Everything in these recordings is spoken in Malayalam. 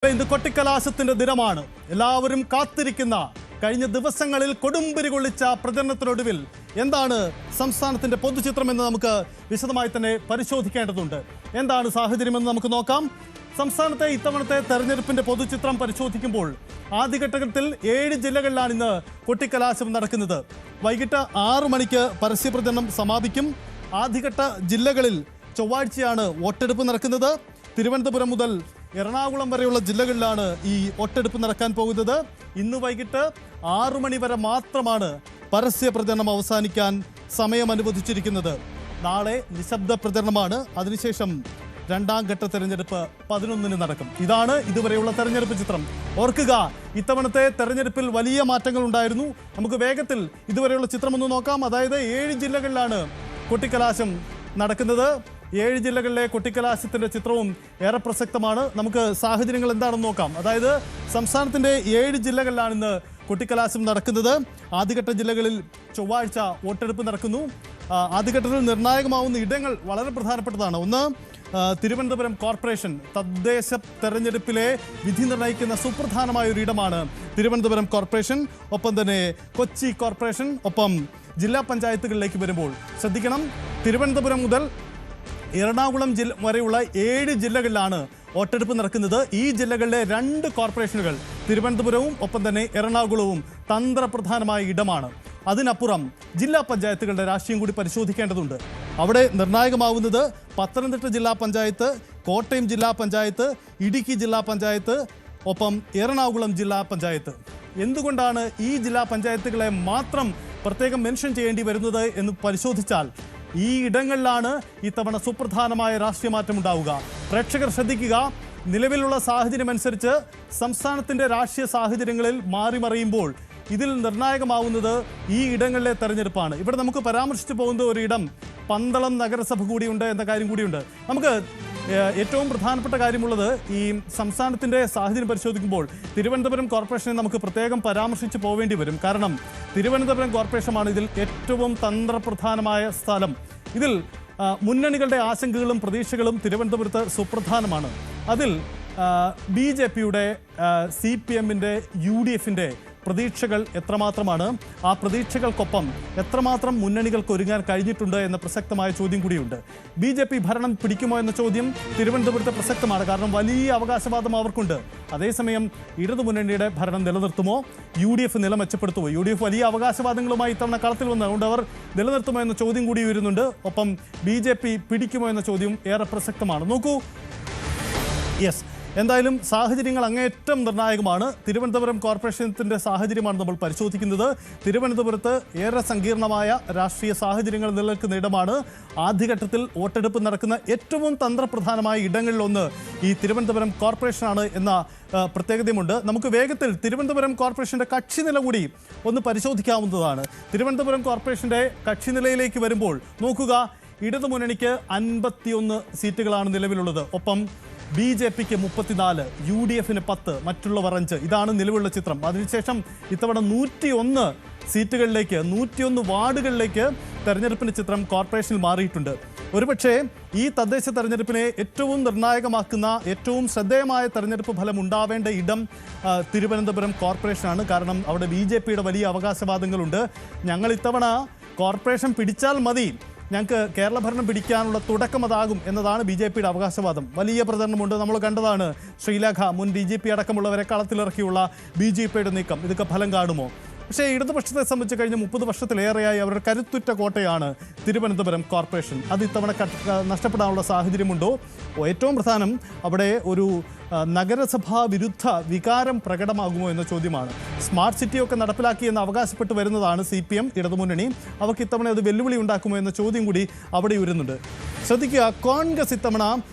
ഇന്ന് കൊട്ടിക്കലാശത്തിന്റെ ദിനമാണ്. എല്ലാവരും കാത്തിരിക്കുന്ന കഴിഞ്ഞ ദിവസങ്ങളിൽ കൊടുമ്പിരി കൊള്ളിച്ച പ്രചരണത്തിനൊടുവിൽ എന്താണ് സംസ്ഥാനത്തിന്റെ പൊതുചിത്രമെന്ന് നമുക്ക് വിശദമായി തന്നെ പരിശോധിക്കേണ്ടതുണ്ട്. എന്താണ് സാഹചര്യമെന്ന് നമുക്ക് നോക്കാം. സംസ്ഥാനത്തെ ഇത്തവണത്തെ തെരഞ്ഞെടുപ്പിന്റെ പൊതുചിത്രം പരിശോധിക്കുമ്പോൾ ആദ്യഘട്ടത്തിൽ 7 ജില്ലകളിലാണ് ഇന്ന് കൊട്ടിക്കലാശം നടക്കുന്നത്. വൈകിട്ട് 6 മണിക്ക് പരസ്യപ്രചരണം സമാപിക്കും. ആദ്യഘട്ട ജില്ലകളിൽ ചൊവ്വാഴ്ചയാണ് വോട്ടെടുപ്പ് നടക്കുന്നത്. തിരുവനന്തപുരം മുതൽ എറണാകുളം വരെയുള്ള ജില്ലകളിലാണ് ഈ വോട്ടെടുപ്പ് നടക്കാൻ പോകുന്നത്. ഇന്ന് വൈകിട്ട് 6 മണി വരെ മാത്രമാണ് പരസ്യപ്രചരണം അവസാനിക്കാൻ സമയം അനുവദിച്ചിരിക്കുന്നത്. നാളെ നിശബ്ദ പ്രചരണമാണ്. അതിനുശേഷം രണ്ടാം ഘട്ട തെരഞ്ഞെടുപ്പ് 11-ന് നടക്കും. ഇതാണ് ഇതുവരെയുള്ള തെരഞ്ഞെടുപ്പ് ചിത്രം. ഓർക്കുക, ഇത്തവണത്തെ തെരഞ്ഞെടുപ്പിൽ വലിയ മാറ്റങ്ങൾ ഉണ്ടായിരുന്നു. നമുക്ക് വേഗത്തിൽ ഇതുവരെയുള്ള ചിത്രം ഒന്ന് നോക്കാം. അതായത് 7 ജില്ലകളിലാണ് കൊട്ടിക്കലാശം നടക്കുന്നത്. 7 ജില്ലകളിലെ കൊട്ടിക്കലാശത്തിന്റെ ചിത്രവും ഏറെ പ്രസക്തമാണ്. നമുക്ക് സാഹചര്യങ്ങൾ എന്താണെന്ന് നോക്കാം. അതായത് സംസ്ഥാനത്തിന്റെ 7 ജില്ലകളിലാണ് ഇന്ന് കൊട്ടിക്കലാശം നടക്കുന്നത്. ആദ്യഘട്ട ജില്ലകളിൽ ചൊവ്വാഴ്ച വോട്ടെടുപ്പ് നടക്കുന്നു. ആദ്യഘട്ടത്തിൽ നിർണായകമാവുന്ന ഇടങ്ങൾ വളരെ പ്രധാനപ്പെട്ടതാണ്. ഒന്ന്, തിരുവനന്തപുരം കോർപ്പറേഷൻ തദ്ദേശ തെരഞ്ഞെടുപ്പിലെ വിധി നിർണ്ണയിക്കുന്ന സുപ്രധാനമായ ഒരു ഇടമാണ് തിരുവനന്തപുരം കോർപ്പറേഷൻ. ഒപ്പം തന്നെ കൊച്ചി കോർപ്പറേഷൻ, ഒപ്പം ജില്ലാ പഞ്ചായത്തുകളിലേക്ക് വരുമ്പോൾ ശ്രദ്ധിക്കണം, തിരുവനന്തപുരം മുതൽ എറണാകുളം വരെയുള്ള 7 ജില്ലകളിലാണ് വോട്ടെടുപ്പ് നടക്കുന്നത്. ഈ ജില്ലകളിലെ 2 കോർപ്പറേഷനുകൾ തിരുവനന്തപുരവും ഒപ്പം തന്നെ എറണാകുളവും തന്ത്രപ്രധാനമായ ഇടമാണ്. അതിനപ്പുറം ജില്ലാ പഞ്ചായത്തുകളുടെ രാഷ്ട്രീയം കൂടി പരിശോധിക്കേണ്ടതുണ്ട്. അവിടെ നിർണായകമാവുന്നത് പത്തനംതിട്ട ജില്ലാ പഞ്ചായത്ത്, കോട്ടയം ജില്ലാ പഞ്ചായത്ത്, ഇടുക്കി ജില്ലാ പഞ്ചായത്ത്, ഒപ്പം എറണാകുളം ജില്ലാ പഞ്ചായത്ത്. എന്തുകൊണ്ടാണ് ഈ ജില്ലാ പഞ്ചായത്തുകളെ മാത്രം പ്രത്യേകം മെൻഷൻ ചെയ്യേണ്ടി വരുന്നത് എന്ന് പരിശോധിച്ചാൽ ഈ ഇടങ്ങളിലാണ് ഇത്തവണ സുപ്രധാനമായ രാഷ്ട്രീയ മാറ്റം ഉണ്ടാവുക. പ്രേക്ഷകർ ശ്രദ്ധിക്കുക, നിലവിലുള്ള സാഹചര്യം അനുസരിച്ച് സംസ്ഥാനത്തിൻ്റെ രാഷ്ട്രീയ സാഹചര്യങ്ങളിൽ മാറിമറിയുമ്പോൾ ഇതിൽ നിർണായകമാവുന്നത് ഈ ഇടങ്ങളിലെ തെരഞ്ഞെടുപ്പാണ്. ഇവിടെ നമുക്ക് പരാമർശിച്ചു പോകുന്ന ഒരു ഇടം പന്തളം നഗരസഭ കൂടിയുണ്ട് എന്ന കാര്യം കൂടിയുണ്ട്. നമുക്ക് ഏറ്റവും പ്രധാനപ്പെട്ട കാര്യമുള്ളത് ഈ സംസ്ഥാനത്തിൻ്റെ സാഹചര്യം പരിശോധിക്കുമ്പോൾ തിരുവനന്തപുരം കോർപ്പറേഷനെ നമുക്ക് പ്രത്യേകം പരാമർശിച്ച് പോവേണ്ടി വരും. കാരണം തിരുവനന്തപുരം കോർപ്പറേഷനാണ് ഇതിൽ ഏറ്റവും തന്ത്രപ്രധാനമായ സ്ഥലം. ഇതിൽ മുന്നണികളുടെ ആശങ്കകളും പ്രതീക്ഷകളും തിരുവനന്തപുരത്ത് സുപ്രധാനമാണ്. അതിൽ BJPയുടെ, CPMൻ്റെ, UDFൻ്റെ പ്രതീക്ഷകൾ എത്രമാത്രമാണ്, ആ പ്രതീക്ഷകൾക്കൊപ്പം എത്രമാത്രം മുന്നണികൾക്ക് ഒരുങ്ങാൻ കഴിഞ്ഞിട്ടുണ്ട് എന്ന പ്രസക്തമായ ചോദ്യം കൂടിയുണ്ട്. BJP ഭരണം പിടിക്കുമോ എന്ന ചോദ്യം തിരുവനന്തപുരത്ത് പ്രസക്തമാണ്. കാരണം വലിയ അവകാശവാദം അവർക്കുണ്ട്. അതേസമയം ഇടതുമുന്നണിയുടെ ഭരണം നിലനിർത്തുമോ, UDF നില മെച്ചപ്പെടുത്തുമോ? UDF വലിയ അവകാശവാദങ്ങളുമായി ഇത്തവണ കളത്തിൽ വന്ന് അതുകൊണ്ട് അവർ നിലനിർത്തുമോ എന്ന ചോദ്യം കൂടി വരുന്നുണ്ട്. ഒപ്പം BJP പിടിക്കുമോ എന്ന ചോദ്യം ഏറെ പ്രസക്തമാണ്. നോക്കൂ, യെസ്, എന്തായാലും സാഹചര്യങ്ങൾ അങ്ങേയറ്റം നിർണായകമാണ്. തിരുവനന്തപുരം കോർപ്പറേഷൻ്റെ സാഹചര്യമാണ് നമ്മൾ പരിശോധിക്കുന്നത്. തിരുവനന്തപുരത്ത് ഏറെ സങ്കീർണമായ രാഷ്ട്രീയ സാഹചര്യങ്ങൾ നിലനിൽക്കുന്ന ഇടമാണ്. ആദ്യഘട്ടത്തിൽ വോട്ടെടുപ്പ് നടക്കുന്ന ഏറ്റവും തന്ത്രപ്രധാനമായ ഇടങ്ങളിലൊന്ന് ഈ തിരുവനന്തപുരം കോർപ്പറേഷനാണ് എന്ന പ്രത്യേകതയുമുണ്ട്. നമുക്ക് വേഗത്തിൽ തിരുവനന്തപുരം കോർപ്പറേഷൻ്റെ കക്ഷിനില കൂടി ഒന്ന് പരിശോധിക്കാവുന്നതാണ്. തിരുവനന്തപുരം കോർപ്പറേഷൻ്റെ കക്ഷിനിലയിലേക്ക് വരുമ്പോൾ നോക്കുക, ഇടതുമുന്നണിക്ക് 51 സീറ്റുകളാണ് നിലവിലുള്ളത്. ഒപ്പം BJPക്ക് 34, UDFന് 10, മറ്റുള്ളവർ 5. ഇതാണ് നിലവിലുള്ള ചിത്രം. അതിനുശേഷം ഇത്തവണ 101 സീറ്റുകളിലേക്ക്, 101 വാർഡുകളിലേക്ക് തെരഞ്ഞെടുപ്പിൻ്റെ ചിത്രം കോർപ്പറേഷനിൽ മാറിയിട്ടുണ്ട്. ഒരുപക്ഷേ ഈ തദ്ദേശ തെരഞ്ഞെടുപ്പിനെ ഏറ്റവും നിർണായകമാക്കുന്ന, ഏറ്റവും ശ്രദ്ധേയമായ തെരഞ്ഞെടുപ്പ് ഫലം ഉണ്ടാവേണ്ട ഇടം തിരുവനന്തപുരം കോർപ്പറേഷനാണ്. കാരണം അവിടെ BJPയുടെ വലിയ അവകാശവാദങ്ങളുണ്ട്. ഞങ്ങൾ ഇത്തവണ കോർപ്പറേഷൻ പിടിച്ചാൽ മതി, ഞങ്ങൾക്ക് കേരള ഭരണം പിടിക്കാനുള്ള തുടക്കം അതാകും എന്നതാണ് BJPയുടെ അവകാശവാദം. വലിയ പ്രചരണമുണ്ട്. നമ്മൾ കണ്ടതാണ് ശ്രീലേഖ, മുൻ DGP അടക്കമുള്ളവരെ കളത്തിലിറക്കിയുള്ള BJPയുടെ നീക്കം. ഇതൊക്കെ ഫലം കാണുമോ? പക്ഷേ ഇടതുപക്ഷത്തെ സംബന്ധിച്ച് കഴിഞ്ഞ 30 വർഷത്തിലേറെയായി അവരുടെ കരുത്തുറ്റ കോട്ടയാണ് തിരുവനന്തപുരം കോർപ്പറേഷൻ. അത് ഇത്തവണ നഷ്ടപ്പെടാനുള്ള സാഹചര്യമുണ്ടോ? ഏറ്റവും പ്രധാനം, അവിടെ ഒരു നഗരസഭാ വിരുദ്ധ വികാരം പ്രകടമാകുമോ എന്ന ചോദ്യമമാണ്. സ്മാർട്ട് സിറ്റിയൊക്കെ നടപ്പിലാക്കിയെന്ന് അവകാശപ്പെട്ട് വരുന്നതാണ് CPM, ഇടതുമുന്നണി. അവർക്ക് ഇത്തവണ അത് വെല്ലുവിളി ഉണ്ടാക്കുമോ എന്ന ചോദ്യം കൂടി അവിടെ ഉയരുന്നുണ്ട്. ശ്രദ്ധിക്കുക, കോൺഗ്രസ് ഇത്തവണ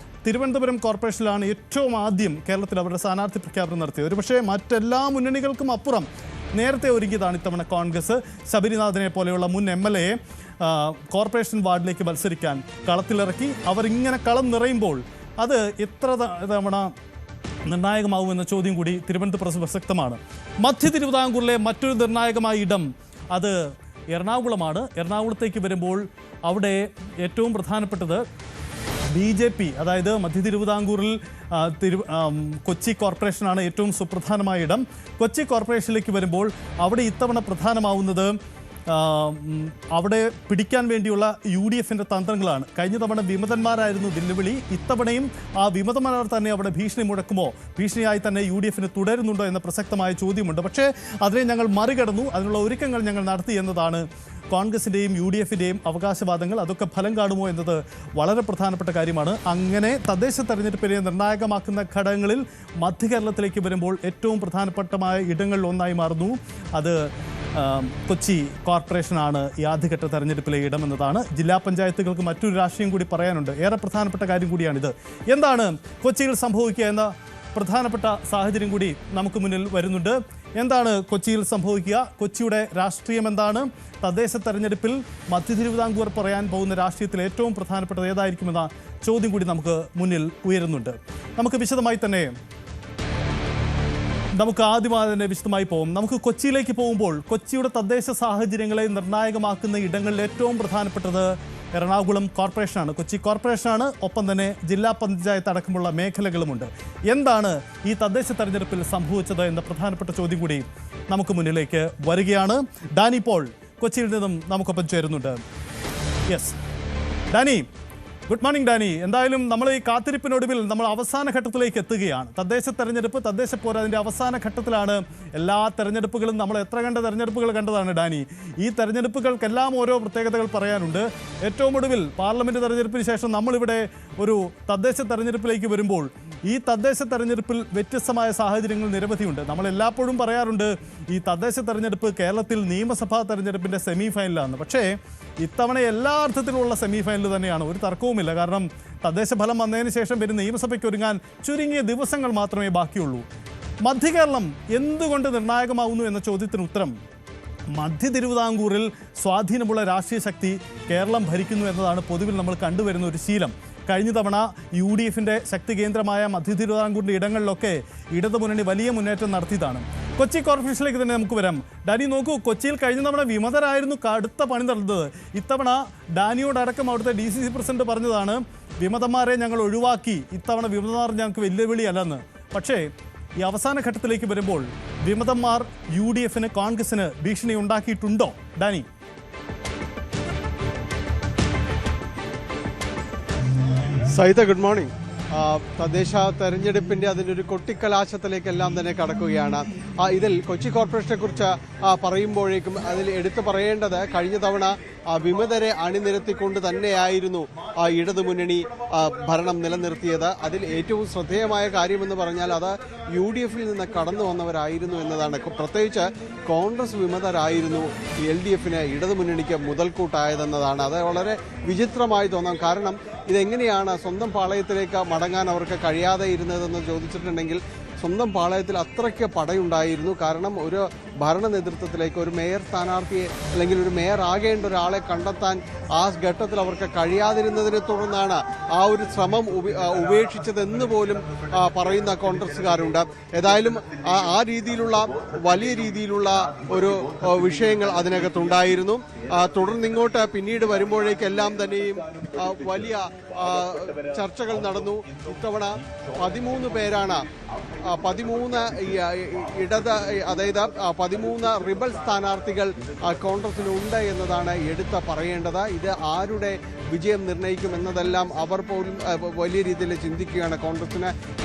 തിരുവനന്തപുരം കോർപ്പറേഷനിലാണ് ഏറ്റവും ആദ്യം കേരളത്തിൽ അവരുടെ സ്ഥാനാർത്ഥി പ്രഖ്യാപനം നടത്തിയത്. ഒരുപക്ഷേ മറ്റെല്ലാ മുന്നണികൾക്കും അപ്പുറം നേരത്തെ ഒരുങ്ങിയതാണ് ഇത്തവണ കോൺഗ്രസ്. ശബരിനാഥനെ പോലെയുള്ള മുൻ MLA കോർപ്പറേഷൻ വാർഡിലേക്ക് മത്സരിക്കാൻ കളത്തിലിറക്കി. അവരിങ്ങനെ കളം നിറയുമ്പോൾ അത് എത്ര തവണ നിർണായകമാവുമെന്ന ചോദ്യം കൂടി തിരുവനന്തപുരത്ത് പ്രസക്തമാണ്. മധ്യ തിരുവിതാംകൂറിലെ മറ്റൊരു നിർണായകമായ ഇടം അത് എറണാകുളമാണ്. എറണാകുളത്തേക്ക് വരുമ്പോൾ അവിടെ ഏറ്റവും പ്രധാനപ്പെട്ടത് BJP, അതായത് മധ്യ തിരുവിതാംകൂറിൽ കൊച്ചി കോർപ്പറേഷനാണ് ഏറ്റവും സുപ്രധാനമായ ഇടം. കൊച്ചി കോർപ്പറേഷനിലേക്ക് വരുമ്പോൾ അവിടെ ഇത്തവണ പ്രധാനമാവുന്നത് അവിടെ പിടിക്കാൻ വേണ്ടിയുള്ള UDFിൻ്റെ തന്ത്രങ്ങളാണ്. കഴിഞ്ഞ തവണ വിമതന്മാരായിരുന്നു വെല്ലുവിളി. ഇത്തവണയും ആ വിമതന്മാർ തന്നെ അവിടെ ഭീഷണി മുഴക്കുമോ, ഭീഷണിയായി തന്നെ UDFിന് തുടരുന്നുണ്ടോ എന്ന പ്രസക്തമായ ചോദ്യമുണ്ട്. പക്ഷേ അതിനെ ഞങ്ങൾ മറികടന്നു, അതിനുള്ള ഒരുക്കങ്ങൾ ഞങ്ങൾ നടത്തി എന്നതാണ് കോൺഗ്രസിൻ്റെയും UDFിൻ്റെയും അവകാശവാദങ്ങൾ. അതൊക്കെ ഫലം കാണുമോ എന്നത് വളരെ പ്രധാനപ്പെട്ട കാര്യമാണ്. അങ്ങനെ തദ്ദേശ തെരഞ്ഞെടുപ്പിനെ നിർണായകമാക്കുന്ന ഘടകങ്ങളിൽ മധ്യ കേരളത്തിലേക്ക് വരുമ്പോൾ ഏറ്റവും പ്രധാനപ്പെട്ടമായ ഇടങ്ങളിൽ ഒന്നായി മാറുന്നു. അത് കൊച്ചി കോർപ്പറേഷനാണ് ഈ ആദ്യഘട്ട തെരഞ്ഞെടുപ്പിലെ ഇടമെന്നതാണ്. ജില്ലാ പഞ്ചായത്തുകൾക്ക് മറ്റൊരു രാഷ്ട്രീയം കൂടി പറയാനുണ്ട്. ഏറെ പ്രധാനപ്പെട്ട കാര്യം കൂടിയാണിത്. എന്താണ് കൊച്ചിയിൽ സംഭവിക്കുക എന്ന പ്രധാനപ്പെട്ട സാഹചര്യം കൂടി നമുക്ക് മുന്നിൽ വരുന്നുണ്ട്. എന്താണ് കൊച്ചിയിൽ സംഭവിക്കുക? കൊച്ചിയുടെ രാഷ്ട്രീയം എന്താണ്? തദ്ദേശ തെരഞ്ഞെടുപ്പിൽ മധ്യ തിരുവിതാംകൂർ പറയാൻ പോകുന്ന രാഷ്ട്രീയത്തിൽ ഏറ്റവും പ്രധാനപ്പെട്ടത് ഏതായിരിക്കുമെന്ന ചോദ്യം കൂടി നമുക്ക് മുന്നിൽ ഉയരുന്നുണ്ട്. നമുക്ക് ആദ്യമായി തന്നെ വിശദമായി പോകും. നമുക്ക് കൊച്ചിയിലേക്ക് പോകുമ്പോൾ കൊച്ചിയുടെ തദ്ദേശ സാഹചര്യങ്ങളെ നിർണായകമാക്കുന്ന ഇടങ്ങളിൽ ഏറ്റവും പ്രധാനപ്പെട്ടത് എറണാകുളം കോർപ്പറേഷനാണ്, കൊച്ചി കോർപ്പറേഷനാണ്. ഒപ്പം തന്നെ ജില്ലാ പഞ്ചായത്ത് അടക്കമുള്ള മേഖലകളുമുണ്ട്. എന്താണ് ഈ തദ്ദേശ തെരഞ്ഞെടുപ്പിൽ സംഭവിച്ചത് എന്ന പ്രധാനപ്പെട്ട ചോദ്യം കൂടി നമുക്ക് മുന്നിലേക്ക് വരികയാണ്. ഡാനി പോൾ കൊച്ചിയിൽ നിന്നും നമുക്കൊപ്പം ചേരുന്നുണ്ട്. Yes Danny, good morning Danny. എന്തായാലും നമ്മൾ ഈ കാത്തിരിപ്പിനൊടുവിൽ നമ്മൾ അവസാന ഘട്ടത്തിലേക്ക് എത്തുകയാണ്. തദ്ദേശ തെരഞ്ഞെടുപ്പ്, തദ്ദേശ പോരതിൻ്റെ അവസാന ഘട്ടത്തിലാണ്. എല്ലാ തെരഞ്ഞെടുപ്പുകളും നമ്മൾ എത്ര കണ്ട തെരഞ്ഞെടുപ്പുകൾ കണ്ടതാണ് ഡാനി. ഈ തെരഞ്ഞെടുപ്പുകൾക്കെല്ലാം ഓരോ പ്രത്യേകതകൾ പറയാനുണ്ട്. ഏറ്റവും ഒടുവിൽ പാർലമെൻറ്റ് തെരഞ്ഞെടുപ്പിന് ശേഷം നമ്മളിവിടെ ഒരു തദ്ദേശ തെരഞ്ഞെടുപ്പിലേക്ക് വരുമ്പോൾ ഈ തദ്ദേശ തെരഞ്ഞെടുപ്പിൽ വ്യത്യസ്തമായ സാഹചര്യങ്ങൾ നിരവധിയുണ്ട്. നമ്മൾ എല്ലായ്പ്പോഴും പറയാറുണ്ട് ഈ തദ്ദേശ തെരഞ്ഞെടുപ്പ് കേരളത്തിൽ നിയമസഭാ തെരഞ്ഞെടുപ്പിൻ്റെ സെമി ഫൈനലാണ്. പക്ഷേ ഇത്തവണ എല്ലാ അർത്ഥത്തിലുള്ള സെമി ഫൈനൽ തന്നെയാണ്, ഒരു തർക്കവുമില്ല. കാരണം തദ്ദേശ ഫലം വന്നതിന് ശേഷം പിന്നെ നിയമസഭയ്ക്ക് ഒരുങ്ങാൻ ചുരുങ്ങിയ ദിവസങ്ങൾ മാത്രമേ ബാക്കിയുള്ളൂ. മധ്യ കേരളം എന്തുകൊണ്ട് നിർണായകമാവുന്നു എന്ന ചോദ്യത്തിന് ഉത്തരം മധ്യ തിരുവിതാംകൂറിൽ സ്വാധീനമുള്ള രാഷ്ട്രീയ ശക്തി കേരളം ഭരിക്കുന്നു എന്നതാണ് പൊതുവിൽ നമ്മൾ കണ്ടുവരുന്ന ഒരു ശീലം. കഴിഞ്ഞ തവണ UDFിൻ്റെ ശക്തി കേന്ദ്രമായ മധ്യ തിരുവിതാംകൂറിൻ്റെ ഇടങ്ങളിലൊക്കെ ഇടതുമുന്നണി വലിയ മുന്നേറ്റം നടത്തിയതാണ്. കൊച്ചി കോർപ്പറേഷനിലേക്ക് തന്നെ നമുക്ക് വരാം. ഡാനി നോക്കൂ, കൊച്ചിയിൽ കഴിഞ്ഞ തവണ വിമതരായിരുന്നു കടുത്ത പണി നടന്നത്. ഇത്തവണ ഡാനിയോടക്കം അവിടുത്തെ DCC പ്രസിഡന്റ് പറഞ്ഞതാണ് വിമതന്മാരെ ഞങ്ങൾ ഒഴിവാക്കി, ഇത്തവണ വിമതന്മാർ ഞങ്ങൾക്ക് വെല്ലുവിളിയല്ലെന്ന്. പക്ഷേ ഈ അവസാന ഘട്ടത്തിലേക്ക് വരുമ്പോൾ വിമതന്മാർ UDFിന് കോൺഗ്രസിന് ഭീഷണി ഉണ്ടാക്കിയിട്ടുണ്ടോ ഡാനി? സൈത, ഗുഡ് മോർണിംഗ്. തദ്ദേശ തെരഞ്ഞെടുപ്പിൻ്റെ അതിൻ്റെ ഒരു കൊട്ടിക്കലാശത്തിലേക്കെല്ലാം തന്നെ കടക്കുകയാണ്. ഇതിൽ കൊച്ചി കോർപ്പറേഷനെ കുറിച്ച് പറയുമ്പോഴേക്കും അതിൽ എടുത്തു പറയേണ്ടത് കഴിഞ്ഞ തവണ വിമതരെ അണിനിരത്തിക്കൊണ്ട് തന്നെയായിരുന്നു ഇടതുമുന്നണി ഭരണം നിലനിർത്തിയത്. അതിൽ ഏറ്റവും ശ്രദ്ധേയമായ കാര്യമെന്ന് പറഞ്ഞാൽ അത് UDFിൽ നിന്ന് കടന്നു വന്നവരായിരുന്നു എന്നതാണ്. പ്രത്യേകിച്ച് കോൺഗ്രസ് വിമതരായിരുന്നു LDFിന് ഇടതുമുന്നണിക്ക് മുതൽക്കൂട്ടായതെന്നതാണ്. അത് വളരെ വിചിത്രമായി തോന്നാം. കാരണം ഇതെങ്ങനെയാണ് സ്വന്തം പാളയത്തിലേക്ക് മടങ്ങാൻ അവർക്ക് കഴിയാതെ ഇരുന്നതെന്ന് ചോദിച്ചിട്ടുണ്ടെങ്കിൽ സ്വന്തം പാളയത്തിൽ അത്രയ്ക്ക് പടയുണ്ടായിരുന്നു. കാരണം ഒരു ഭരണ നേതൃത്വത്തിലേക്ക് ഒരു മേയർ സ്ഥാനാർത്ഥിയെ അല്ലെങ്കിൽ ഒരു മേയർ ആകേണ്ട ഒരാളെ കണ്ടെത്താൻ ആ ഘട്ടത്തിൽ അവർക്ക് കഴിയാതിരുന്നതിനെ തുടർന്നാണ് ആ ഒരു ശ്രമം ഉപേക്ഷിച്ചതെന്ന് പോലും പറയുന്ന കോൺഗ്രസ്സുകാരുണ്ട്. ഏതായാലും ആ രീതിയിലുള്ള വലിയ രീതിയിലുള്ള ഒരു വിഷയങ്ങൾ അതിനകത്തുണ്ടായിരുന്നു. തുടർന്നിങ്ങോട്ട് പിന്നീട് വരുമ്പോഴേക്കെല്ലാം തന്നെയും വലിയ ചർച്ചകൾ നടന്നു. ഇത്തവണ 13 പേരാണ് 13 അതായത് 13 റിബൽ സ്ഥാനാർത്ഥികൾ കോൺഗ്രസിനുണ്ട് എന്നതാണ് എടുത്ത് പറയേണ്ടത്. ഇത് ആരുടെ വിജയം നിർണ്ണയിക്കും എന്നതെല്ലാം അവർ പോലും വലിയ രീതിയിൽ ചിന്തിക്കുകയാണ്. കോൺഗ്രസിന്